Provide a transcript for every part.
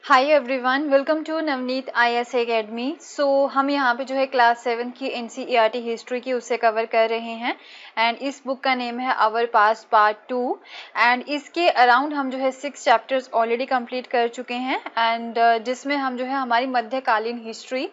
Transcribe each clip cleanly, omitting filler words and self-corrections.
Hi everyone, welcome to Navneet IAS academy. So हम यहाँ पे जो है क्लास 7 की एनसीईआरटी हिस्ट्री की उसे कवर कर रहे हैं एंड इस बुक का नेम है आवर पास्ट पार्ट 2 एंड इसके अराउंड हम जो है 6 चैप्टर्स ऑलरेडी कंप्लीट कर चुके हैं एंड जिसमें हम जो है हमारी मध्यकालीन हिस्ट्री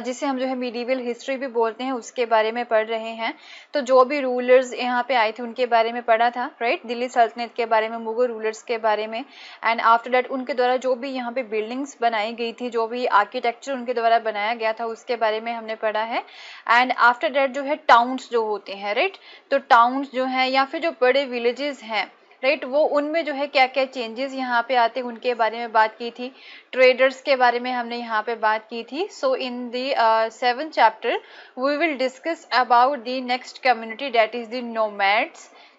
जिसे हम जो है मिडीवल हिस्ट्री भी बोलते हैं उसके बारे में पढ़ रहे हैं। तो जो भी रूलर्स यहाँ पे आए थे उनके बारे में पढ़ा था, राइट। दिल्ली सल्तनत के बारे में, मुगल रूलर्स के बारे में एंड आफ्टर दैट उनके द्वारा जो भी यहाँ पे बिल्डिंग्स बनाई गई थी, जो भी आर्किटेक्चर उनके द्वारा बनाया गया था उसके बारे में हमने पढ़ा है। एंड आफ्टर दैट जो है टाउन्स जो होते हैं, राइट, तो टाउन्स जो हैं या फिर जो बड़े विलेजेस हैं, राइट, वो उनमें जो है क्या क्या चेंजेस यहाँ पे आते हैं उनके बारे में बात की थी। ट्रेडर्स के बारे में हमने यहाँ पे बात की थी। So in the 7th chapter we will discuss about the next community that is the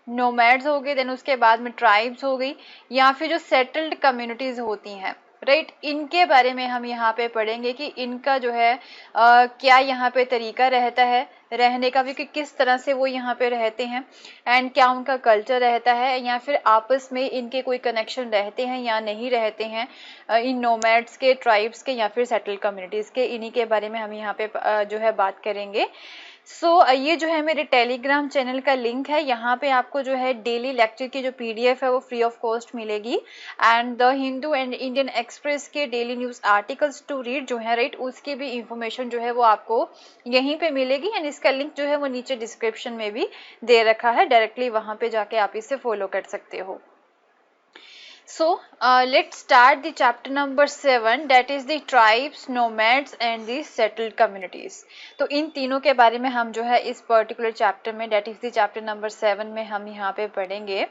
nomads हो गए, देन उसके बाद में ट्राइब्स हो गई या फिर जो सेटल्ड कम्युनिटीज होती हैं, राइट, इनके बारे में हम यहाँ पे पढ़ेंगे कि इनका जो है क्या यहाँ पे तरीका रहता है रहने का भी, कि किस तरह से वो यहाँ पे रहते हैं एंड क्या उनका कल्चर रहता है या फिर आपस में इनके कोई कनेक्शन रहते हैं या नहीं रहते हैं, इन नोमैड्स के, ट्राइब्स के या फिर सेटल्ड कम्युनिटीज़ के। इन्हीं के बारे में हम यहाँ पे जो है बात करेंगे। ये जो है मेरे टेलीग्राम चैनल का लिंक है, यहाँ पे आपको जो है डेली लेक्चर की जो पीडीएफ है वो फ्री ऑफ कॉस्ट मिलेगी and the Hindu and Indian Express के daily news articles to read जो है, राइट, उसकी भी इंफॉर्मेशन जो है वो आपको यहीं पे मिलेगी एंड इसका लिंक जो है वो नीचे डिस्क्रिप्शन में भी दे रखा है, डायरेक्टली वहाँ पे जाके आप इसे फॉलो कर सकते हो। So let's start the chapter number 7, that is the tribes, nomads and the settled communities। तो इन तीनों के बारे में हम जो है इस पर्टिकुलर चैप्टर में, that is the chapter number 7 में हम यहाँ पे पढ़ेंगे।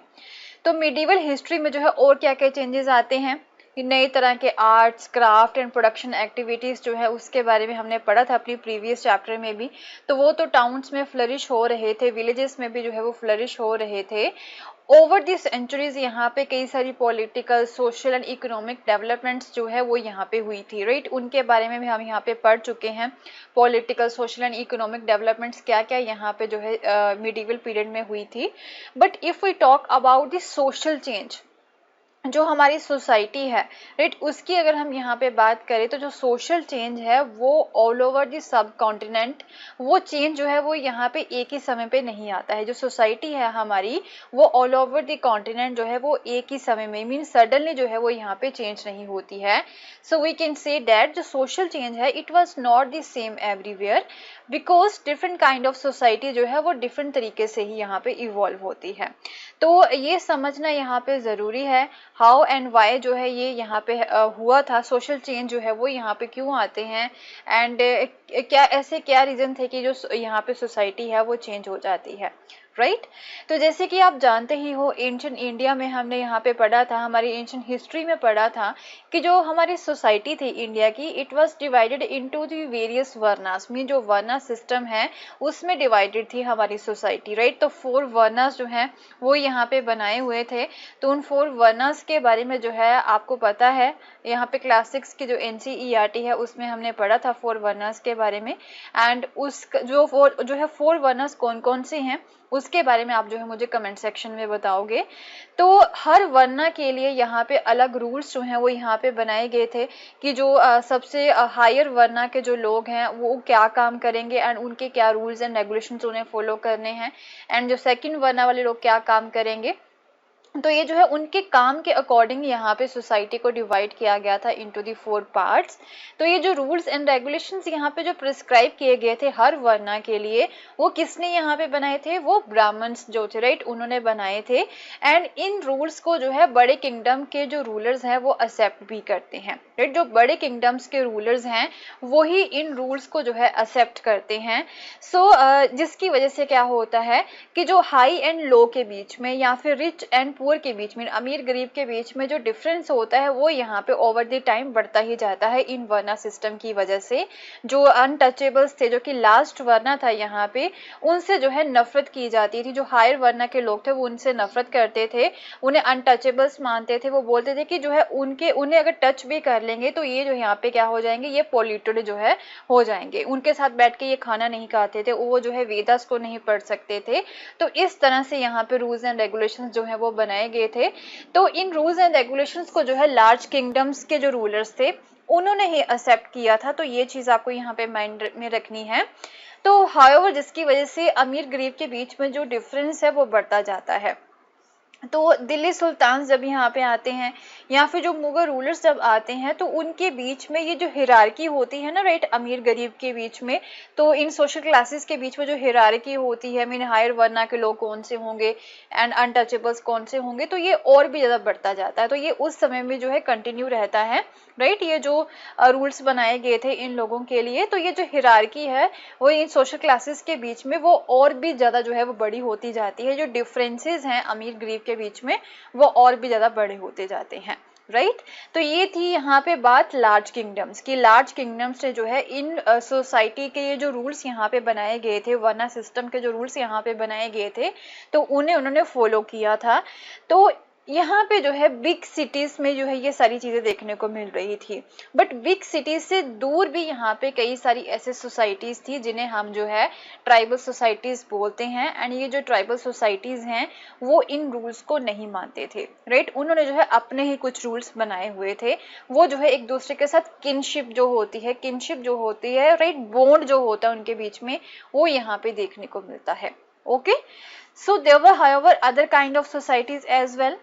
तो मिडिवल हिस्ट्री में जो है और क्या क्या चेंजेस आते हैं, नई तरह के arts, craft and production activities जो है उसके बारे में हमने पढ़ा था अपनी प्रीवियस चैप्टर में भी। तो वो तो टाउन्स में फ्लरिश हो रहे थे, विलेजेस में भी जो है वो फ्लरिश हो रहे थे। ओवर दी सेंचुरीज यहाँ पे कई सारी political, social and economic developments जो है वो यहाँ पे हुई थी, राइट, उनके बारे में भी हम यहाँ पे पढ़ चुके हैं। Political, social and economic developments क्या क्या यहाँ पे जो है मिडिवल पीरियड में हुई थी। But if we talk about the social change, जो हमारी सोसाइटी है, राइट, उसकी अगर हम यहाँ पे बात करें तो जो सोशल चेंज है वो all over the sub continent, वो चेंज जो है वो यहाँ पे एक ही समय पे नहीं आता है। जो सोसाइटी है हमारी वो ऑल ओवर द कॉन्टिनेंट जो है वो एक ही समय में, मीन सडनली जो है वो यहाँ पे चेंज नहीं होती है। So we can say that जो सोशल चेंज है it was not the same everywhere, because different kind of society जो है वो डिफरेंट तरीके से ही यहाँ पे इवॉल्व होती है। तो ये समझना यहाँ पे ज़रूरी है हाउ एंड वाई जो है ये यहाँ पे हुआ था, सोशल चेंज जो है वो यहाँ पे क्यों आते हैं एंड क्या ऐसे क्या रीज़न थे कि जो यहाँ पे सोसाइटी है वो चेंज हो जाती है, राइट। तो जैसे कि आप जानते ही हो, एंशिएंट इंडिया में हमने यहाँ पे पढ़ा था, हमारी एंशिएंट हिस्ट्री में पढ़ा था कि जो हमारी सोसाइटी थी इंडिया की, it was divided into the various varnas, mean जो वर्ना सिस्टम है उसमें डिवाइडेड थी हमारी सोसाइटी, राइट। तो 4 वर्नास जो हैं वो यहाँ पे बनाए हुए थे। तो उन 4 वर्नास के बारे में जो है आपको पता है, यहाँ पे क्लास 6 की जो एनसीईआरटी है उसमें हमने पढ़ा था 4 वर्नास के बारे में एंड उस जो 4 वर्नास कौन कौन से हैं उसके बारे में आप जो है मुझे कमेंट सेक्शन में बताओगे। तो हर वर्ना के लिए यहाँ पे अलग रूल्स जो हैं वो यहाँ पे बनाए गए थे कि जो सबसे हायर वर्ना के जो लोग हैं वो क्या काम करेंगे एंड उनके क्या रूल्स एंड रेगुलेशंस उन्हें फॉलो करने हैं एंड जो सेकंड वर्ना वाले लोग क्या काम करेंगे। तो ये जो है उनके काम के अकॉर्डिंग यहाँ पे सोसाइटी को डिवाइड किया गया था इनटू दी 4 पार्ट्स। तो ये जो रूल्स एंड रेगुलेशंस यहाँ पे जो प्रिस्क्राइब किए गए थे हर वर्ना के लिए, वो किसने यहाँ पे बनाए थे, वो ब्राह्मण्स जो थे, राइट, उन्होंने बनाए थे। एंड इन रूल्स को जो है बड़े किंगडम के जो रूलर्स हैं वो एक्सेप्ट भी करते हैं, राइट। जो बड़े किंगडम्स के रूलर्स हैं वो ही इन रूल्स को जो है एक्सेप्ट करते हैं। जिसकी वजह से क्या होता है कि जो हाई एंड लो के बीच में या फिर रिच एंड पुअर के बीच में, अमीर गरीब के बीच में जो डिफरेंस होता है वो यहाँ पे ओवर द टाइम बढ़ता ही जाता है इन वर्ना सिस्टम की वजह से। जो अनटचेबल्स थे, जो कि लास्ट वर्ना था यहाँ पे, उनसे जो है नफरत की जाती थी। जो हायर वर्ना के लोग थे वो उनसे नफरत करते थे, उन्हें अनटचेबल्स मानते थे। वो बोलते थे कि जो है उन्हें अगर टच भी कर लेंगे तो ये जो यहाँ पे क्या हो जाएंगे, ये पॉल्यूटेड जो है हो जाएंगे। उनके साथ बैठ के ये खाना नहीं खाते थे, वो जो है वेदास को नहीं पढ़ सकते थे। तो इस तरह से यहाँ पे रूल्स एंड रेगुलेशंस जो है वो बनाए गए थे। तो इन रूल्स एंड रेगुलेशंस को जो है लार्ज किंगडम्स के जो रूलर्स थे उन्होंने ही एक्सेप्ट किया था। तो ये चीज आपको यहाँ पे माइंड में रखनी है। तो हाउएवर जिसकी वजह से अमीर गरीब के बीच में जो डिफरेंस है वो बढ़ता जाता है। तो दिल्ली सुल्तान जब यहाँ पे आते हैं या फिर जो मुगल रूलर्स जब आते हैं तो उनके बीच में ये जो हिरार्की होती है ना, राइट, अमीर गरीब के बीच में, तो इन सोशल क्लासेस के बीच में जो हिरार्की होती है, मीन हायर वर्ना के लोग कौन से होंगे एंड अनटचेबल्स कौन से होंगे, तो ये और भी ज्यादा बढ़ता जाता है। तो ये उस समय में जो है कंटिन्यू रहता है, राइट। ये जो रूल्स बनाए गए थे इन लोगों के लिए, तो ये जो हिरार्की है वो इन सोशल क्लासेस के बीच में वो और भी ज्यादा जो है वो बड़ी होती जाती है। जो डिफरेंसेस हैं अमीर गरीब के बीच में वो और भी ज्यादा बड़े होते जाते हैं, राइट। तो ये थी यहाँ पे बात लार्ज किंगडम्स की। लार्ज किंगडम्स ने जो है इन सोसाइटी के ये जो रूल्स यहाँ पे बनाए गए थे, वर्ना सिस्टम के जो रूल्स यहाँ पे बनाए गए थे, तो उन्होंने फॉलो किया था। तो यहाँ पे जो है बिग सिटीज में जो है ये सारी चीजें देखने को मिल रही थी। बट बिग सिटीज से दूर भी यहाँ पे कई सारी ऐसे सोसाइटीज थी जिन्हें हम जो है ट्राइबल सोसाइटीज बोलते हैं। एंड ये जो ट्राइबल सोसाइटीज हैं वो इन रूल्स को नहीं मानते थे, राइट। उन्होंने जो है अपने ही कुछ रूल्स बनाए हुए थे। वो जो है एक दूसरे के साथ किनशिप जो होती है, राइट, बॉन्ड जो होता है उनके बीच में, वो यहाँ पे देखने को मिलता है। Okay, so there were however other kind of societies as well.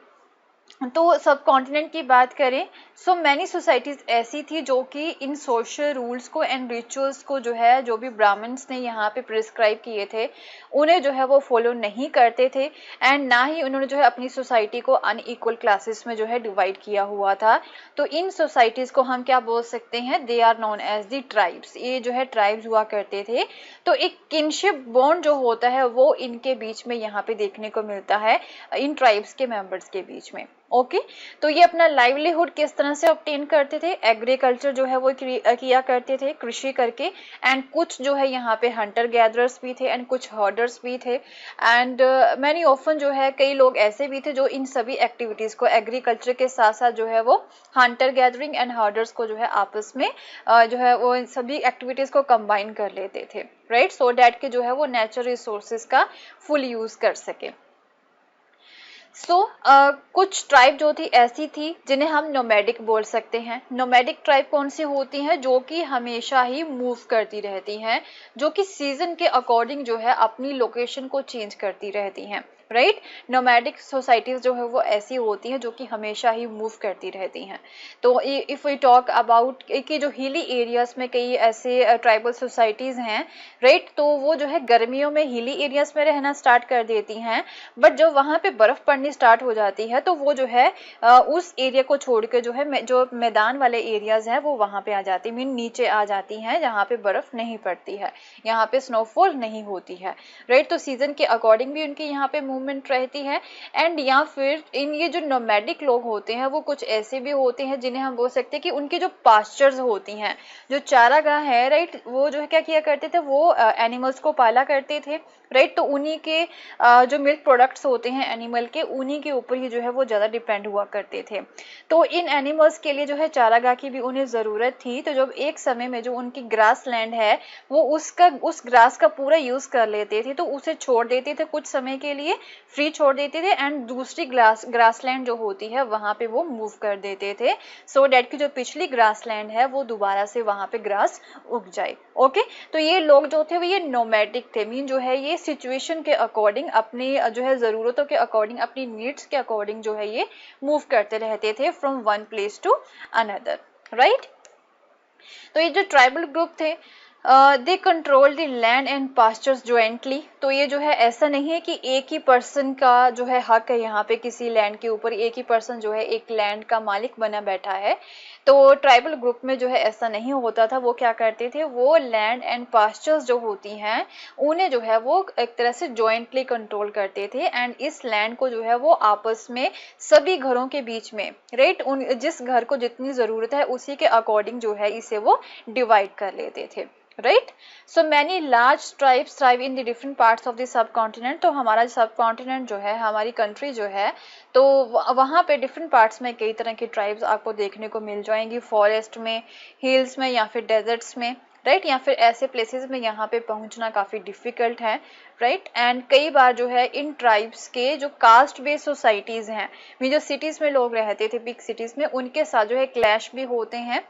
तो सब कॉन्टिनेंट की बात करें, सो मैनी सोसाइटीज ऐसी थी जो कि इन सोशल रूल्स को एंड रिचुअल्स को जो है, जो भी ब्राह्मण्स ने यहाँ पे प्रिस्क्राइब किए थे, उन्हें जो है वो फॉलो नहीं करते थे। एंड ना ही उन्होंने जो है अपनी सोसाइटी को अनइक्वल क्लासेस में जो है डिवाइड किया हुआ था। तो इन सोसाइटीज को हम क्या बोल सकते हैं, they are known as the tribes. ये जो है ट्राइब्स हुआ करते थे। तो एक किनशिप बॉन्ड जो होता है वो इनके बीच में यहाँ पे देखने को मिलता है, इन ट्राइब्स के मेंबर्स के बीच में। ओके, तो ये अपना लाइवलीहुड किस तरह से ऑब्टेन करते थे, एग्रीकल्चर जो है वो किया करते थे, कृषि करके। एंड कुछ जो है यहाँ पे हंटर गैदरर्स भी थे एंड कुछ हर्डर्स भी थे। एंड मैनी ऑफन जो है कई लोग ऐसे भी थे जो इन सभी एक्टिविटीज को, एग्रीकल्चर के साथ साथ जो है वो हंटर गैदरिंग एंड हर्डर्स को जो है आपस में जो है वो इन सभी एक्टिविटीज को कंबाइन कर लेते थे, राइट, सो डैट के जो है वो नेचुरल रिसोर्सेज का फुल यूज कर सके। कुछ ट्राइब जो थी ऐसी थी जिन्हें हम नोमैडिक बोल सकते हैं। नोमैडिक ट्राइब कौन सी होती हैं, जो कि हमेशा ही मूव करती रहती हैं, जो कि सीजन के अकॉर्डिंग जो है अपनी लोकेशन को चेंज करती रहती हैं, राइट। नोमैडिक सोसाइटीज जो है वो ऐसी होती हैं जो कि हमेशा ही मूव करती रहती हैं। तो इफ वी टॉक अबाउट कि जो हिली एरियाज में कई ऐसे ट्राइबल सोसाइटीज हैं, राइट, तो वो जो है गर्मियों में हिली एरियाज में रहना स्टार्ट कर देती हैं। बट जब वहां पे बर्फ पड़नी स्टार्ट हो जाती है तो वो जो है उस एरिया को छोड़ के जो है जो मैदान वाले एरियाज हैं वो वहां पे आ जाती, मीन नीचे आ जाती हैं, जहाँ पे बर्फ नहीं पड़ती है, यहाँ पे स्नोफॉल नहीं होती है, राइट। तो सीजन के अकॉर्डिंग भी उनकी यहाँ पे मूवमेंट रहती है। एंड या फिर इन ये जो नोमैडिक लोग होते हैं वो कुछ ऐसे भी होते हैं जिन्हें हम बोल सकते हैं कि उनकी जो पास्चर्स होती हैं, जो चारागाह है, राइट, वो जो है क्या किया करते थे, वो एनिमल्स को पाला करते थे, राइट। तो उन्हीं के जो मिल्क प्रोडक्ट्स होते हैं एनिमल के, उन्हीं के ऊपर ही जो है वो ज्यादा डिपेंड हुआ करते थे। तो इन एनिमल्स के लिए जो है चारागाह की भी उन्हें जरूरत थी। तो जब एक समय में जो उनकी ग्रास लैंड है वो उस ग्रास का पूरा यूज कर लेते थे, तो उसे छोड़ देते थे, कुछ समय के लिए फ्री छोड़ देते थे। एंड दूसरी ग्रास लैंड जो होती है वहां पे वो मूव कर देते थे, सो डैट की जो पिछली ग्रास लैंड है वो दोबारा से वहां पे ग्रास उग जाए। ओके, तो ये लोग जो थे वो ये नोमैडिक थे, मीन जो है ये सिचुएशन के अकॉर्डिंग, अपनी जो है जरूरतों के अकॉर्डिंग, अपनी नीड्स के अकॉर्डिंग जो है ये मूव करते रहते थे from one place to another, right. तो ये जो ट्राइबल ग्रुप थे they control the land and pastures jointly. तो ये जो है ऐसा नहीं है कि एक ही पर्सन का जो है हक है यहाँ पे किसी लैंड के ऊपर, एक ही पर्सन जो है एक लैंड का मालिक बना बैठा है। तो ट्राइबल ग्रुप में जो है ऐसा नहीं होता था। वो क्या करते थे, वो लैंड एंड पास्चर्स जो होती हैं उन्हें जो है वो एक तरह से ज्वाइंटली कंट्रोल करते थे। एंड इस लैंड को जो है वो आपस में सभी घरों के बीच में, राइट, जिस घर को जितनी जरूरत है उसी के अकॉर्डिंग जो है इसे वो डिवाइड कर लेते थे, right. So many large tribes thrive in the different parts of the sub continent. तो हमारा सब कॉन्टिनेंट जो है, हमारी कंट्री जो है, तो वहाँ पे डिफरेंट पार्ट्स में कई तरह की ट्राइब्स आपको देखने को मिल जाएंगी, फॉरेस्ट में, हिल्स में या फिर डेजर्ट्स में, राइट, या फिर ऐसे प्लेसेस में यहाँ पे पहुंचना काफ़ी डिफ़िकल्ट है, राइट। एंड कई बार जो है इन ट्राइब्स के जो कास्ट बेस्ड सोसाइटीज़ हैं, मीन जो सिटीज़ में लोग रहते थे, बिग सिटीज़ में, उनके साथ जो है क्लैश भी होते हैं।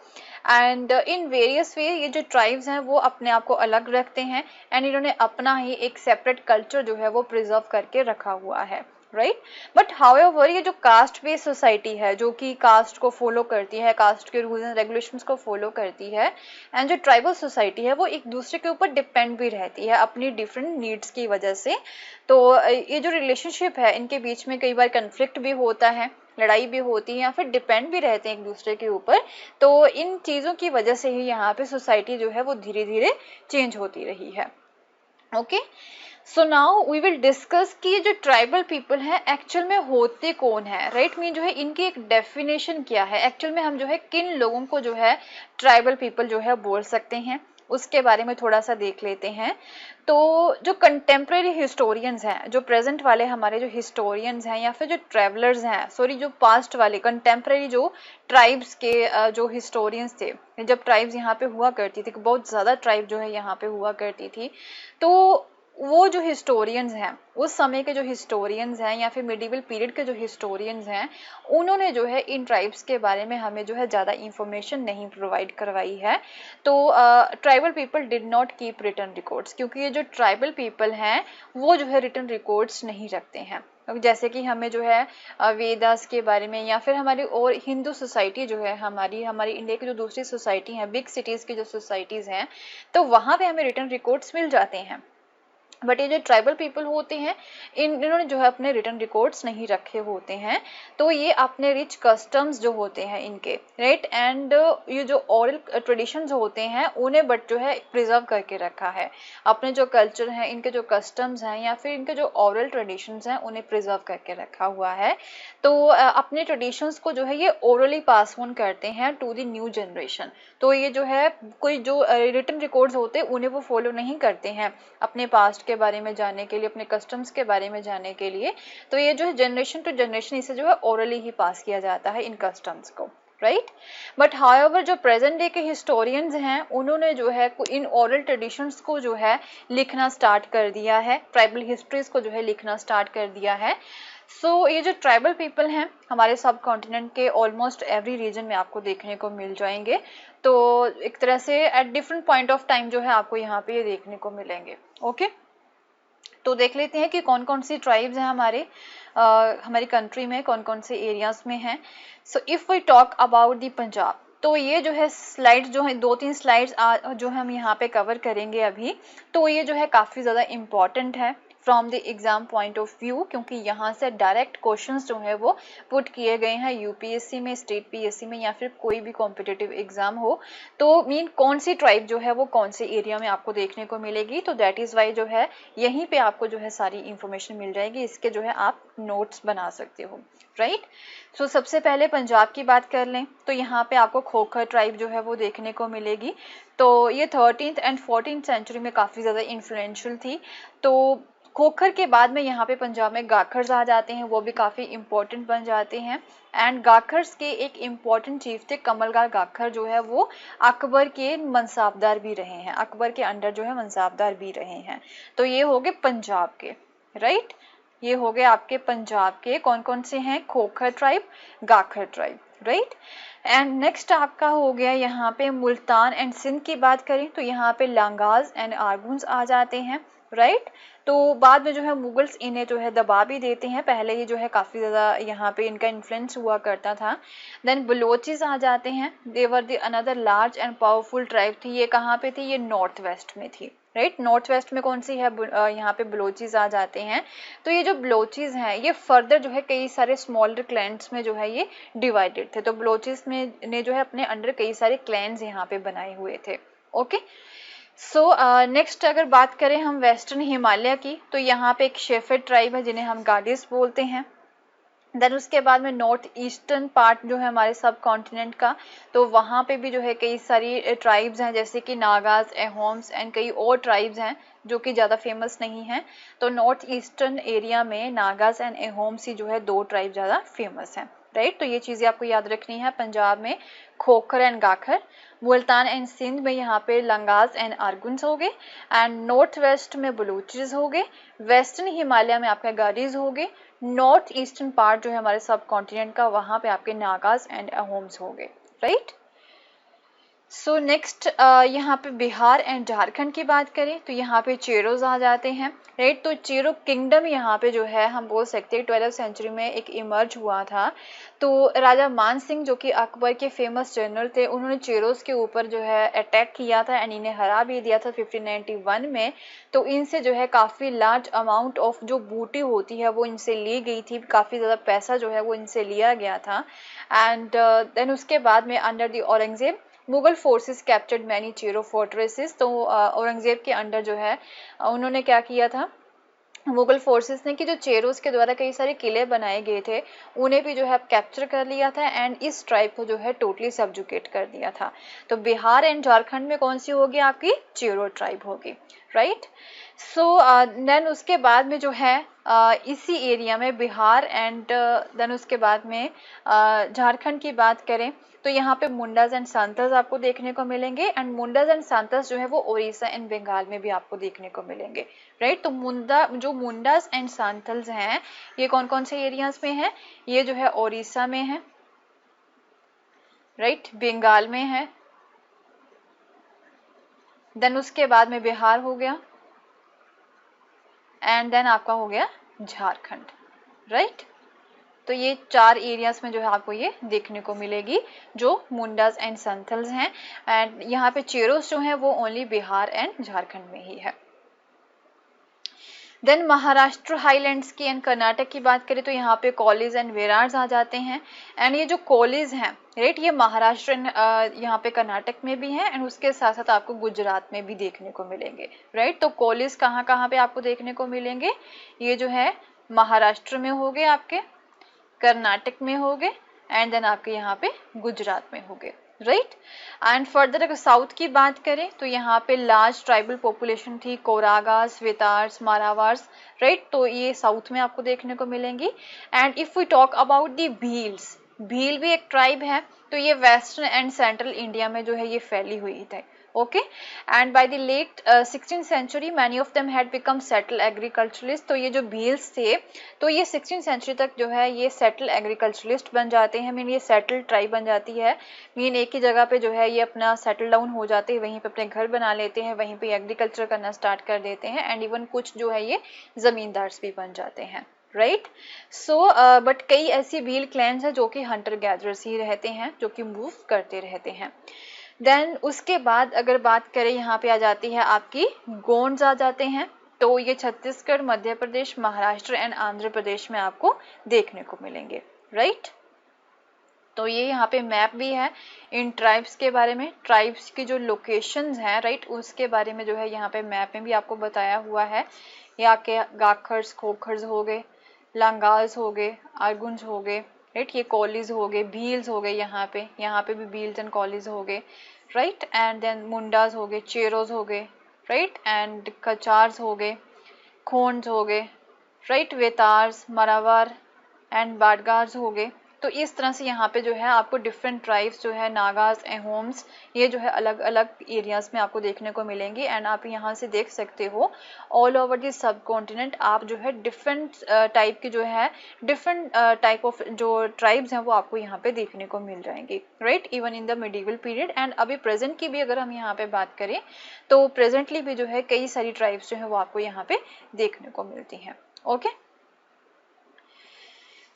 एंड इन वेरियस वे ये जो ट्राइब्स हैं वो अपने आप को अलग रखते हैं, एंड इन्होंने अपना ही एक सेपरेट कल्चर जो है वो प्रिजर्व करके रखा हुआ है, राइट। बट हाउएवर ये जो कास्ट बेस्ड सोसाइटी है, जो कि कास्ट को फॉलो करती है, कास्ट के रूल्स एंड रेगुलेशंस को फॉलो करती है, एंड जो ट्राइबल सोसाइटी है वो एक दूसरे के ऊपर डिपेंड भी रहती है अपनी डिफरेंट नीड्स की वजह से। तो ये जो रिलेशनशिप है इनके बीच में कई बार कन्फ्लिक्ट भी होता है, लड़ाई भी होती है, या फिर डिपेंड भी रहते हैं एक दूसरे के ऊपर। तो इन चीज़ों की वजह से ही यहाँ पे सोसाइटी जो है वो धीरे धीरे चेंज होती रही है। Okay, so now we will discuss कि ये जो ट्राइबल पीपल हैं एक्चुअल में होते कौन है, राइट। मीन जो है इनकी एक डेफिनेशन क्या है, एक्चुअल में हम जो है किन लोगों को जो है ट्राइबल पीपल जो है बोल सकते हैं, उसके बारे में थोड़ा सा देख लेते हैं। तो जो कंटेम्प्रेरी हिस्टोरियंस हैं, जो प्रेजेंट वाले हमारे जो हिस्टोरियंस हैं, या फिर जो ट्रैवलर्स हैं, सॉरी जो पास्ट वाले कंटेम्प्रेरी जो ट्राइब्स के जो हिस्टोरियंस थे, जब ट्राइब्स यहाँ पे हुआ करती थी, बहुत ज़्यादा ट्राइब जो है यहाँ पे हुआ करती थी, तो वो जो हिस्टोरियंस हैं, उस समय के जो हिस्टोरियंस हैं, या फिर मिडिवल पीरियड के जो हिस्टोरियंस हैं, उन्होंने जो है इन ट्राइब्स के बारे में हमें जो है ज़्यादा इंफॉर्मेशन नहीं प्रोवाइड करवाई है। तो tribal people did not keep written records, क्योंकि ये जो ट्राइबल पीपल हैं वो जो है रिटन रिकॉर्ड्स नहीं रखते हैं। जैसे कि हमें जो है वेदास के बारे में, या फिर हमारी और हिंदू सोसाइटी जो है, हमारी इंडिया की जो दूसरी सोसाइटी हैं, बिग सिटीज़ की जो सोसाइटीज़ हैं, तो वहाँ पे हमें रिटन रिकॉर्ड्स मिल जाते हैं। बट ये जो ट्राइबल पीपल होते हैं इन्होंने जो है अपने रिटन रिकॉर्ड्स नहीं रखे होते हैं। तो ये अपने रिच कस्टम्स जो होते हैं इनके, राइट, एंड ये जो ओरल ट्रेडिशंस होते हैं उन्हें बट जो है प्रिजर्व करके रखा है। अपने जो कल्चर हैं, इनके जो कस्टम्स हैं, या फिर इनके जो ओरल ट्रेडिशंस हैं, उन्हें प्रिजर्व करके रखा हुआ है। तो अपने ट्रेडिशंस को जो है ये ओरली पास ऑन करते हैं टू द न्यू जनरेशन। तो ये जो है कोई जो रिटन रिकॉर्ड्स होते हैं उन्हें वो फॉलो नहीं करते हैं अपने पास्ट के बारे में जानने के लिए, अपने कस्टम्स के बारे में जानने के लिए। तो ये जो है जनरेशन टू जनरेशन इसे जो है ओरली ही पास किया जाता है इन कस्टम्स को, राइट। बट हाउएवर जो प्रेजेंट डे के हिस्टोरियंस हैं उन्होंने जो है इन ओरल ट्रेडिशंस को जो है लिखना स्टार्ट कर दिया है, ट्राइबल हिस्ट्रीज को जो है लिखना स्टार्ट कर दिया है। सो ये जो ट्राइबल पीपल हैं हमारे सब कॉन्टिनेंट के ऑलमोस्ट एवरी रीजन में आपको देखने को मिल जाएंगे। तो एक तरह से at different point of time जो है आपको यहाँ पे ये देखने को मिलेंगे। ओके, तो देख लेते हैं कि कौन कौन सी ट्राइब्स हैं हमारी कंट्री में, कौन कौन से एरियाज में हैं। So if we talk about the Punjab, तो ये जो है स्लाइड्स जो है 2-3 स्लाइड्स जो हम यहाँ पे कवर करेंगे अभी, तो ये जो है काफ़ी ज़्यादा इम्पॉर्टेंट है from the exam point of view, क्योंकि यहाँ से डायरेक्ट क्वेश्चंस जो है वो पुट किए गए हैं यूपीएससी में, स्टेट पीएससी में, या फिर कोई भी कॉम्पिटिटिव एग्जाम हो। तो मीन कौन सी ट्राइब जो है वो कौन से एरिया में आपको देखने को मिलेगी, तो दैट इज़ वाई जो है यहीं पे आपको जो है सारी इंफॉर्मेशन मिल जाएगी, इसके जो है आप नोट्स बना सकते हो, राइट। सो सबसे पहले पंजाब की बात कर लें तो यहाँ पे आपको खोखर ट्राइब जो है वो देखने को मिलेगी। तो ये 13th एंड 14th सेंचुरी में काफ़ी ज़्यादा इन्फ्लुएंशियल थी। तो खोखर के बाद में यहाँ पे पंजाब में गाखर्स आ जाते हैं, वो भी काफ़ी इम्पोर्टेंट बन जाते हैं। एंड गाखर्स के एक इम्पॉर्टेंट चीफ थे कमलगार गाखर, जो है वो अकबर के मनसाबदार भी रहे हैं, अकबर के अंडर जो है मनसाबदार भी रहे हैं। तो ये हो गए पंजाब के, राइट, ये हो गए आपके पंजाब के कौन कौन से हैं, Khokhar tribe, Gakhar tribe, right. And next आपका हो गया यहाँ पे मुल्तान एंड सिंध की बात करें तो यहाँ पे लांगाज एंड आर्गुन्स आ जाते हैं, राइट। तो बाद में जो है मुगल्स इन्हें जो है दबा भी देते हैं, पहले ही जो है काफ़ी ज़्यादा यहाँ पे इनका इन्फ्लुएंस हुआ करता था। देन बलोचिस आ जाते हैं, they were the another large and powerful tribe थी। ये कहाँ पे थी, ये नॉर्थ वेस्ट में थी, राइट। नॉर्थ वेस्ट में कौन सी है, यहाँ पे बलोचिस आ जाते हैं। तो ये जो बलोचिस हैं ये फर्दर जो है कई सारे स्मॉलर क्लैंस में जो है ये डिवाइडेड थे। तो बलोचिस में ने जो है अपने अंडर कई सारे क्लैंस यहाँ पे बनाए हुए थे। ओके, सो नेक्स्ट अगर बात करें हम वेस्टर्न हिमालय की, तो यहाँ पे एक शेफर्ड ट्राइब है जिन्हें हम गाडिस बोलते हैं। देन उसके बाद में नॉर्थ ईस्टर्न पार्ट जो है हमारे सब कॉन्टिनेंट का, तो वहाँ पे भी जो है कई सारी ट्राइब्स हैं, जैसे कि नागाज, एहोम्स एंड कई और ट्राइब्स हैं जो कि ज़्यादा फेमस नहीं हैं। तो नॉर्थ ईस्टर्न एरिया में नागाज एंड एहोम्स ही जो है 2 ट्राइब ज़्यादा फेमस हैं। राइट। तो ये चीज़ें आपको याद रखनी है। पंजाब में खोखर एंड गाखर, मुल्तान एंड सिंध में यहाँ पे लंगाज एंड आर्गुन्स हो गए, एंड नॉर्थ वेस्ट में बलूचिज हो गए, वेस्टर्न हिमालय में आपके गारीज हो गए, नॉर्थ ईस्टर्न पार्ट जो है हमारे सब कॉन्टिनेंट का, वहाँ पे आपके नागाज एंड अहोम्स हो गए, राइट। सो नेक्स्ट यहाँ पे बिहार एंड झारखंड की बात करें तो यहाँ पे चेरोज आ जाते हैं, राइट। तो चेरो किंगडम यहाँ पे जो है हम बोल सकते हैं 12th सेंचुरी में एक इमर्ज हुआ था। तो राजा मान सिंह जो कि अकबर के फेमस जनरल थे, उन्होंने चेरोज के ऊपर जो है अटैक किया था एंड इन्हें हरा भी दिया था 1591 में। तो इनसे जो है काफ़ी लार्ज अमाउंट ऑफ जो बूटी होती है वो इनसे ली गई थी, काफ़ी ज़्यादा पैसा जो है वो इनसे लिया गया था। एंड देन उसके बाद में under the Aurangzeb Mughal forces captured many Chero fortresses. तो औरंगजेब के अंडर जो है उन्होंने क्या किया था, मुगल फोर्सेस ने, कि जो चेरोज के द्वारा कई सारे किले बनाए गए थे उन्हें भी जो है कैप्चर कर लिया था एंड इस ट्राइब को जो है टोटली सब्जुकेट कर दिया था। तो बिहार एंड झारखंड में कौन सी होगी, आपकी चेरो ट्राइब होगी, राइट। सो देन उसके बाद में जो है इसी एरिया में बिहार एंड देन उसके बाद में झारखंड की बात करें तो यहाँ पे मुंडास एंड सांतल्स आपको देखने को मिलेंगे, एंड मुंडास एंड सांतल्स जो है वो उड़ीसा एंड बंगाल में भी आपको देखने को मिलेंगे, राइट। तो मुंडास एंड सांतल्स हैं ये कौन कौन से एरियाज में है, ये जो है उड़ीसा में है, राइट, बंगाल में है, देन उसके बाद में बिहार हो गया, एंड देन आपका हो गया झारखंड, राइट। तो ये 4 एरियाज में जो है आपको ये देखने को मिलेगी जो मुंडास एंड संथल्स हैं, एंड यहाँ पे चेरोस जो है वो ओनली बिहार एंड झारखंड में ही है। देन महाराष्ट्र हाईलैंड्स की एंड कर्नाटक की बात करें तो यहाँ पे कोलीज एंड वेरार्स आ जाते हैं, एंड ये जो कोलीज हैं, राइट, ये महाराष्ट्र यहाँ पे कर्नाटक में भी है एंड उसके साथ साथ आपको गुजरात में भी देखने को मिलेंगे, राइट। तो कोलीज कहाँ कहाँ पे आपको देखने को मिलेंगे, ये जो है महाराष्ट्र में हो गए, आपके कर्नाटक में हो गए, एंड देन आपके यहाँ पे गुजरात में हो गए, राइट। एंड फर्दर अगर साउथ की बात करें तो यहाँ पे लार्ज ट्राइबल पॉपुलेशन थी, कोरागास, वेतार्स, मारावार्स, राइट। तो ये साउथ में आपको देखने को मिलेंगी। And if we talk about the Bhils, Bhil भी एक ट्राइब है, तो ये वेस्टर्न एंड सेंट्रल इंडिया में जो है ये फैली हुई थी, okay. And by the late 16th century many of them had become settle agriculturalist. तो ये जो भील्स थे तो ये 16th सेंचुरी तक जो है ये सेटल एग्रीकल्चरलिस्ट बन जाते हैं, मीन ये सेटल ट्राइब बन जाती है, मीन एक ही जगह पे जो है ये अपना सेटल डाउन हो जाते हैं, वहीं पे अपने घर बना लेते हैं, वहीं पे एग्रीकल्चर करना स्टार्ट कर देते हैं, एंड इवन कुछ जो है ये जमींदार्स भी बन जाते हैं, राइट। सो बट कई ऐसी भील क्लैंस हैं जो कि हंटर गैदरर्स ही रहते हैं, जो कि मूव करते रहते हैं। देन उसके बाद अगर बात करें यहाँ पे आ जाती है आपकी गोंड्स आ जाते हैं। तो ये छत्तीसगढ़, मध्य प्रदेश, महाराष्ट्र एंड आंध्र प्रदेश में आपको देखने को मिलेंगे, राइट। तो ये यहाँ पे मैप भी है इन ट्राइब्स के बारे में, ट्राइब्स की जो लोकेशंस हैं, राइट, उसके बारे में जो है यहाँ पे मैप में भी आपको बताया हुआ है। यहाँ के गाखर्स, खोखर्स हो गए, लंगाल्स हो गए, आर्गुन्स हो गए, राइट, ये कॉलीज हो गए, भील्स हो गए, यहाँ पे भी भील्स एंड कॉलीज हो गए, राइट। एंड देन मुंडास हो गए, चेरोज हो गए, राइट, एंड कचार्स हो गए, खोंड्स हो गए, राइट, वेतार्स, मरावार एंड बाडगार्स हो गए। तो इस तरह से यहाँ पे जो है आपको डिफरेंट ट्राइब्स जो है, नागास, एहोम्स, ये जो है अलग अलग एरियाज में आपको देखने को मिलेंगी। एंड आप यहाँ से देख सकते हो ऑल ओवर दी सब कॉन्टिनेंट आप जो है डिफरेंट टाइप की जो है डिफरेंट टाइप ऑफ जो ट्राइब्स हैं वो आपको यहाँ पे देखने को मिल जाएंगी, right, even in the medieval period. And अभी प्रेजेंट की भी अगर हम यहाँ पे बात करें तो प्रेजेंटली भी जो है कई सारी ट्राइब्स जो है वो आपको यहाँ पे देखने को मिलती हैं, ओके।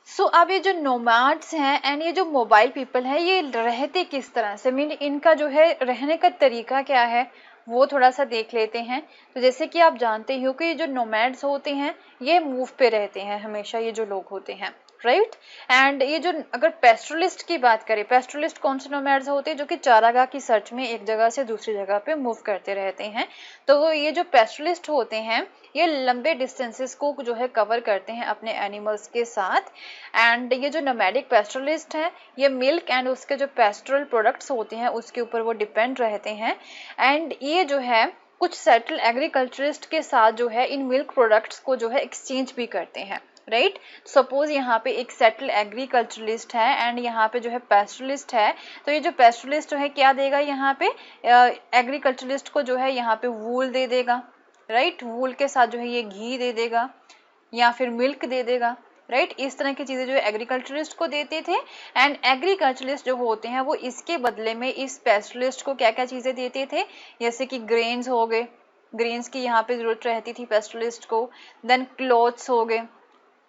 सो अब ये जो नोमैड्स हैं एंड ये जो मोबाइल पीपल है, ये रहते किस तरह से, मीन इनका जो है रहने का तरीका क्या है वो थोड़ा सा देख लेते हैं। तो जैसे कि आप जानते हो कि ये जो नोमैड्स होते हैं ये मूव पे रहते हैं हमेशा, ये जो लोग होते हैं, राइट। एंड ये जो अगर पेस्ट्रलिस्ट की बात करें, पेस्ट्रलिस्ट कौन से नोमैड्स होते हैं, जो कि चारागाह की सर्च में एक जगह से दूसरी जगह पे मूव करते रहते हैं। तो ये जो पेस्ट्रलिस्ट होते हैं ये लंबे डिस्टेंसेस को जो है कवर करते हैं अपने एनिमल्स के साथ। एंड ये जो नोमैडिक पेस्ट्रलिस्ट है ये मिल्क एंड उसके जो पेस्ट्रल प्रोडक्ट्स होते हैं उसके ऊपर वो डिपेंड रहते हैं। एंड ये जो है कुछ सेटल एग्रीकल्चरिस्ट के साथ जो है इन मिल्क प्रोडक्ट्स को जो है एक्सचेंज भी करते हैं, राइट। सपोज यहाँ पे एक सेटल एग्रीकल्चरलिस्ट है एंड यहाँ पे जो है पेस्टरलिस्ट है, तो ये जो पेस्टरलिस्ट जो है क्या देगा यहाँ पे, एग्रीकल्चरलिस्ट को जो है यहाँ पे वूल दे देगा, राइट। वूल के साथ जो है ये घी दे देगा या फिर मिल्क दे देगा, राइट। इस तरह की चीजें जो है एग्रीकल्चरलिस्ट को देते थे एंड एग्रीकल्चरलिस्ट जो होते हैं वो इसके बदले में इस पेस्टरलिस्ट को क्या क्या चीजें देते थे, जैसे कि ग्रेन्स हो गए, ग्रेन्स की यहाँ पे जरूरत रहती थी पेस्टरलिस्ट को, देन क्लोथ्स हो गए,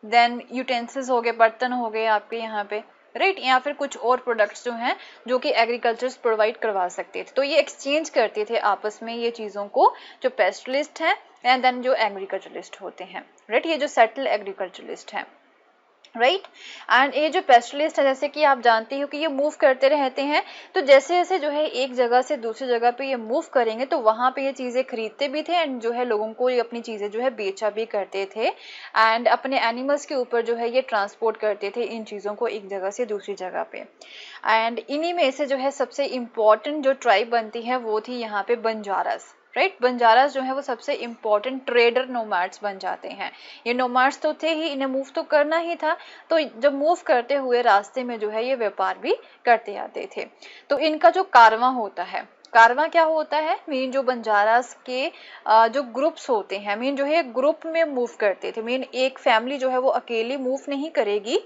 देन यूटेंसिल्स हो गए, बर्तन हो गए आपके यहाँ पे, राइट। या फिर कुछ और प्रोडक्ट्स जो हैं जो कि एग्रीकल्चर्स प्रोवाइड करवा सकते थे, तो ये एक्सचेंज करते थे आपस में ये चीज़ों को, जो पेस्टरलिस्ट हैं एंड देन जो एग्रीकल्चरलिस्ट होते हैं, राइट। ये जो सेटल एग्रीकल्चरलिस्ट हैं, राइट। एंड ये जो पेस्टरलिस्ट है, जैसे कि आप जानते हो कि ये मूव करते रहते हैं, तो जैसे जैसे जो है एक जगह से दूसरी जगह पे ये मूव करेंगे तो वहाँ पे ये चीज़ें खरीदते भी थे एंड जो है लोगों को ये अपनी चीज़ें जो है बेचा भी करते थे एंड अपने एनिमल्स के ऊपर जो है ये ट्रांसपोर्ट करते थे इन चीज़ों को एक जगह से दूसरी जगह पे। एंड इन्हीं में से जो है सबसे इम्पॉर्टेंट जो ट्राइब बनती है वो थी यहाँ पे बंजारास, राइट। बंजारास जो है वो सबसे इम्पोर्टेंट ट्रेडर नोमैड्स बन जाते हैं। ये नोमैड्स तो थे ही, इन्हें मूव तो करना ही था, तो जब मूव करते हुए रास्ते में जो है ये व्यापार भी करते आते थे। तो इनका जो कारवां होता है, कारवां क्या होता है, मीन जो बंजारास के जो ग्रुप्स होते हैं, मीन जो है ग्रुप में मूव करते थे। मीन एक फैमिली जो है वो अकेली मूव नहीं करेगी,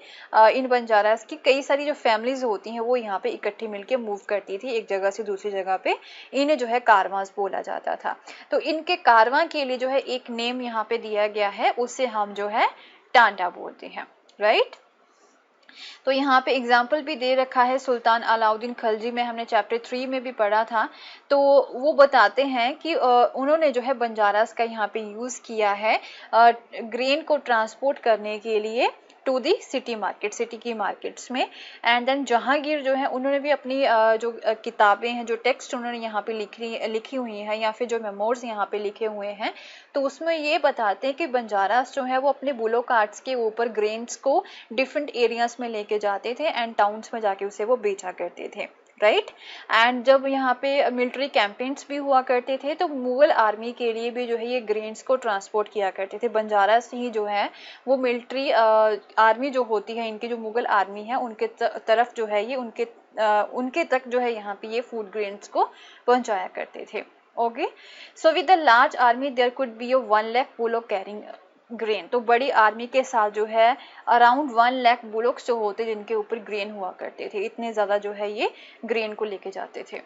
इन बंजारास की कई सारी जो फैमिलीज होती हैं वो यहाँ पे इकट्ठी मिलके मूव करती थी एक जगह से दूसरी जगह पे, इन्हें जो है कारवांस बोला जाता था। तो इनके कारवां के लिए जो है एक नेम यहाँ पे दिया गया है, उससे हम जो है टांडा बोलते हैं, राइट। तो यहाँ पे एग्जाम्पल भी दे रखा है, सुल्तान अलाउद्दीन खलजी में हमने चैप्टर 3 में भी पढ़ा था, तो वो बताते हैं कि उन्होंने जो है बंजारास का यहाँ पे यूज़ किया है ग्रेन को ट्रांसपोर्ट करने के लिए to the city market, city की मार्केट्स में। एंड देन जहांगीर जो है उन्होंने भी अपनी जो किताबें हैं, जो टेक्स्ट उन्होंने यहाँ पे लिखी हुई हैं या फिर जो मेमोर्स यहाँ पे लिखे हुए हैं, तो उसमें ये बताते हैं कि बंजारास जो है वो अपने बुलो कार्ट्स के ऊपर ग्रेन्स को डिफरेंट एरियाज में लेके जाते थे एंड टाउन्स में जाके उसे वो बेचा करते थे, राइट। एंड जब यहाँ पे मिलिट्री कैंपेन्स भी हुआ करते थे तो मुगल आर्मी के लिए भी जो है ये ग्रेन्स को ट्रांसपोर्ट किया करते थे। बंजारास ही जो है वो मिलिट्री आर्मी जो होती है, इनकी जो मुगल आर्मी है उनके तरफ जो है ये उनके तक जो है यहाँ पे ये फूड ग्रेन्स को पहुंचाया करते थे। Okay, so with the large army there could be 1 lakh bullock carrying grain. तो बड़ी आर्मी के साथ जो है अराउंड 1 लाख बुलोक्स जो होते जिनके ऊपर ग्रेन हुआ करते थे, इतने ज़्यादा जो है ये ग्रेन को लेके जाते थे।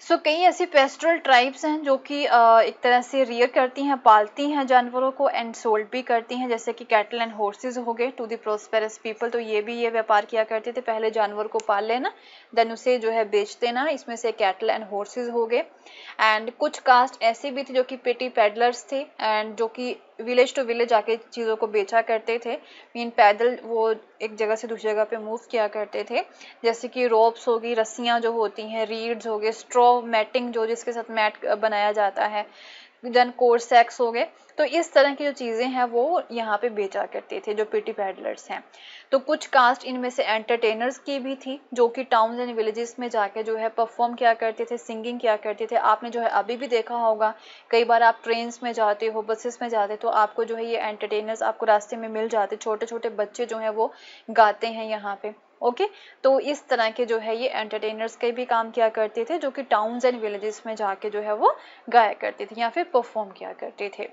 सो कई ऐसी पेस्टोरल ट्राइब्स हैं जो कि एक तरह से रियर करती हैं, पालती हैं जानवरों को एंड सोल्ड भी करती हैं, जैसे कि कैटल एंड हॉर्सेस हो गए टू द प्रोस्पेरस पीपल। तो ये भी ये व्यापार किया करते थे, पहले जानवर को पाल लेना देन उसे जो है बेच देना, इसमें से कैटल एंड हॉर्सेस हो गए। एंड कुछ कास्ट ऐसी भी थी जो कि पेटी पैडलर्स थे एंड जो कि विलेज टू विलेज आके चीज़ों को बेचा करते थे, मीन पैदल वो एक जगह से दूसरी जगह पे मूव किया करते थे, जैसे कि रोप्स होगी, रस्सियाँ जो होती हैं, रीड्स हो गए, स्ट्रॉ मैटिंग जो जिसके साथ मैट बनाया जाता है, देन कोर्सैक्स हो गए। तो इस तरह की जो चीज़ें हैं वो यहाँ पे बेचा करते थे जो पेटी पैडलर्स हैं। तो कुछ कास्ट इनमें से एंटरटेनर्स की भी थी जो कि टाउन्स एंड विलेजेस में जाके जो है परफॉर्म किया करते थे, सिंगिंग किया करते थे। आपने जो है अभी भी देखा होगा, कई बार आप ट्रेन्स में जाते हो, बसेस में जाते तो आपको जो है ये एंटरटेनर्स आपको रास्ते में मिल जाते, छोटे छोटे बच्चे जो हैं वो गाते हैं यहाँ पे। ओके, तो इस तरह के जो है ये एंटरटेनर्स के भी काम किया करते थे जो कि टाउन्स एंड विलेजेस में जाके जो है वो गाया करते थे या फिर परफॉर्म किया करते थे।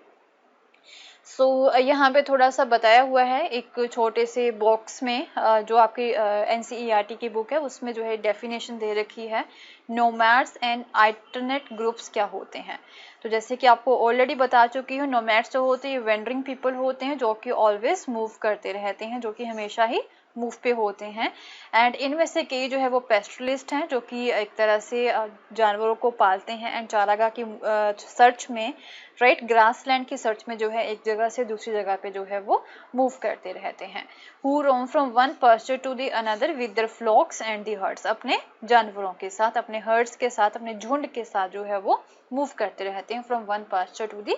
सो यहाँ पे थोड़ा सा बताया हुआ है एक छोटे से बॉक्स में, जो आपकी NCERT की बुक है उसमें जो है डेफिनेशन दे रखी है नोमैड्स एंड आइटरनेट ग्रुप्स क्या होते हैं। तो जैसे कि आपको ऑलरेडी बता चुकी हूँ, नोमैड्स जो होते हैं वेंडरिंग पीपल होते हैं जो कि ऑलवेज मूव करते रहते हैं, जो कि हमेशा ही मूव पे होते हैं। एंड इनमें से कई जो है वो पेस्टरलिस्ट हैं जो कि एक तरह से जानवरों को पालते हैं एंड चारागाह की सर्च में, राइट, ग्रासलैंड की सर्च में जो है एक जगह से दूसरी जगह पे जो है वो मूव करते रहते हैं। Who roam from one pasture to the another with their flocks and the herds, अपने जानवरों के साथ, अपने हर्ड्स के साथ, अपने झुंड के साथ जो है वो मूव करते रहते हैं from one pasture to the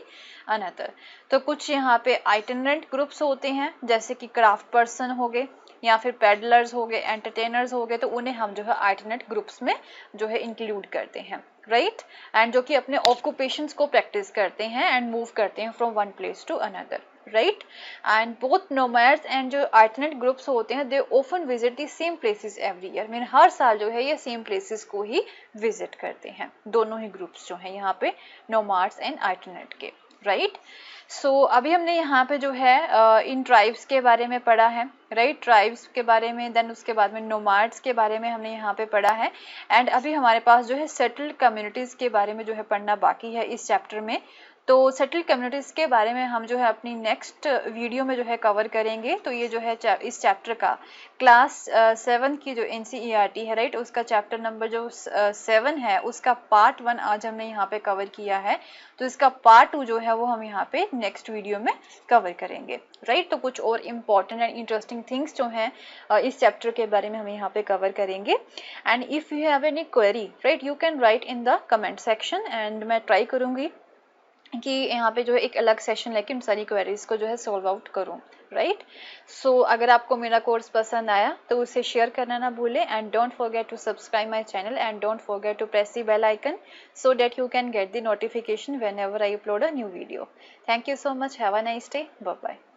another. तो कुछ यहाँ पे आइटनरेंट ग्रुप्स होते हैं जैसे कि क्राफ्ट पर्सन हो गए या फिर पैडलर्स हो गए, एंटरटेनर्स हो गए, तो उन्हें हम जो है आइटरनेट ग्रुप्स में जो है इंक्लूड करते हैं, राइट। एंड जो कि अपने ऑक्यूपेशंस को प्रैक्टिस करते हैं एंड मूव करते हैं from one place to another. Right. And both nomads and जो अल्टरनेट ग्रुप्स होते हैं they often visit the same places every year, mean हर साल जो है ये सेम प्लेसेस को ही विजिट करते हैं, दोनों ही ग्रुप्स जो हैं यहाँ पे नोमैड्स एंड अल्टरनेट के, राइट। सो अभी हमने यहाँ पे जो है इन ट्राइब्स के बारे में पढ़ा है, राइट, ट्राइब्स के बारे में, देन उसके बाद में नोमैड्स के बारे में हमने यहाँ पे पढ़ा है। एंड अभी हमारे पास जो है सेटल्ड कम्युनिटीज़ के बारे में जो है पढ़ना बाकी है इस चैप्टर में। तो सेटल्ड कम्युनिटीज़ के बारे में हम जो है अपनी नेक्स्ट वीडियो में जो है कवर करेंगे। तो ये जो है इस चैप्टर का क्लास 7 की जो NCERT है, राइट, उसका चैप्टर नंबर जो 7 है उसका पार्ट 1 आज हमने यहाँ पे कवर किया है। तो इसका पार्ट 2 जो है वो हम यहाँ पे नेक्स्ट वीडियो में कवर करेंगे, राइट। तो कुछ और इम्पॉर्टेंट एंड इंटरेस्टिंग थिंग्स जो हैं इस चैप्टर के बारे में हम यहाँ पे कवर करेंगे। And if you have any query, right, you can write in the comment section and मैं ट्राई करूँगी कि यहाँ पे जो है एक अलग सेशन लेके उन सारी क्वेरीज को जो है सॉल्व आउट करूँ, राइट। सो अगर आपको मेरा कोर्स पसंद आया तो उसे शेयर करना ना भूलें and don't forget to subscribe my channel and don't forget to press the bell icon so that you can get the notification whenever I upload a new video. Thank you so much. Have a nice day. Bye bye.